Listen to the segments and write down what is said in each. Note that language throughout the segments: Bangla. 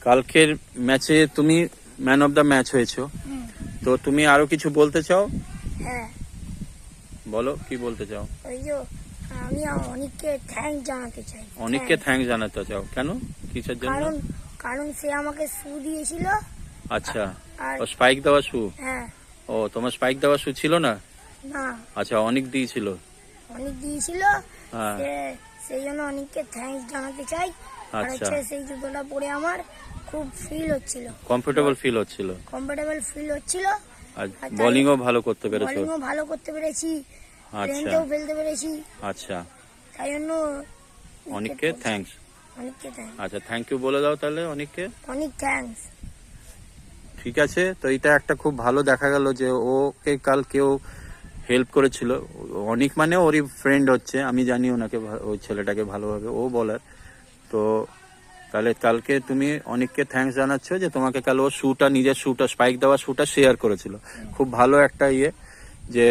কালকের ম্যাচে তুমি ম্যান অফ দ্য ম্যাচ হয়েছো, তো তুমি আরো কিছু বলতে চাও? হ্যাঁ, বলো, কি বলতে চাও? ওই যে আমি অনেককে থ্যাঙ্ক জানাতে চাই। অনেককে থ্যাঙ্ক জানাতে চাও, কেন, কিসের জন্য? কারণ কারণ সে আমাকে শু দিয়েছিল। আচ্ছা, আর ও স্পাইক দেওয়া শু? হ্যাঁ, ও, তোমার স্পাইক দেওয়া শু ছিল না? না, আচ্ছা, অনেক দিয়েছিল। অনেক দিয়েছিল। হ্যাঁ, সেই জন্য অনেককে থ্যাঙ্কস জানাতে চাই। আর আচ্ছা, হচ্ছে সেই জুতোটা পরে আমার খুব ফিল হচ্ছিল, কমফোর্টেবল ফিল হচ্ছিল, কমফোর্টেবল ফিল হচ্ছিল। আর আর বোলিংও ভালো করতে পেরেছো? বোলিংও ভালো করতে পেরেছি, আচ্ছা, ট্রেনতেও ফেলতে পেরেছি। আচ্ছা, তাই জন্য অনেককে থ্যাঙ্কস। অনেককে থ্যাঙ্কস, আচ্ছা, থ্যাংক ইউ বলে দাও তাহলে অনেককে। অনেক থ্যাঙ্কস। ঠিক আছে, তো এটা একটা খুব ভালো দেখা গেল যে ওকে কাল কেউ হেল্প করেছিল। অনেক মানে ওরই ফ্রেন্ড হচ্ছে, আমি জানি ওনাকে, ওই ছেলেটাকে ভালোভাবে, ও বলার। তো তাহলে কালকে তুমি অনেককে থ্যাঙ্কস জানাচ্ছ যে তোমাকে কাল ও শুটা, নিজের শুটা, স্পাইক দেওয়া শুটা শেয়ার করেছিল। খুব ভালো একটা ইয়ে যে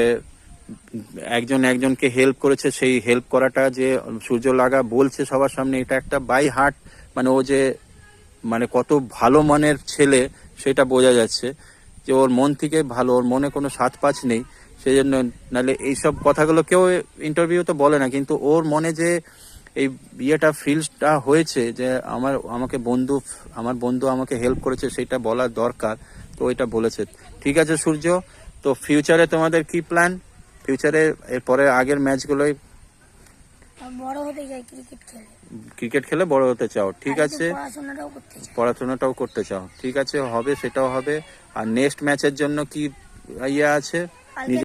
একজনকে হেল্প করেছে, সেই হেল্প করাটা যে সূর্য লাগা বলছে সবার সামনে, এটা একটা বাই হার্ট, মানে ও যে মানে কত ভালো মনের ছেলে সেটা বোঝা যাচ্ছে, যে ওর মন থেকে ভালো, ওর মনে কোনো সাত পাঁচ নেই। সেই জন্য, নাহলে এইসব কথাগুলো কেউ ইন্টারভিউতে বলে না, কিন্তু ওর মনে যে এই বিয়েটা ফিলটা হয়েছে যে আমার বন্ধু আমাকে হেল্প করেছে, সেটা বলার দরকার, তো এটা বলেছে। ঠিক আছে সূর্য, তো ফিউচারে তোমাদের কি প্ল্যান? ফিউচারে এরপরে আগের ম্যাচগুলোই বড় হতে চাই, ক্রিকেট খেলে বড় হতে চাও, ঠিক আছে, পড়াশোনাটাও করতে চাই। পড়াশোনাটাও করতে চাও, ঠিক আছে, হবে, সেটাও হবে। আর নেক্সট ম্যাচের জন্য কি ইয়ে আছে? কালকে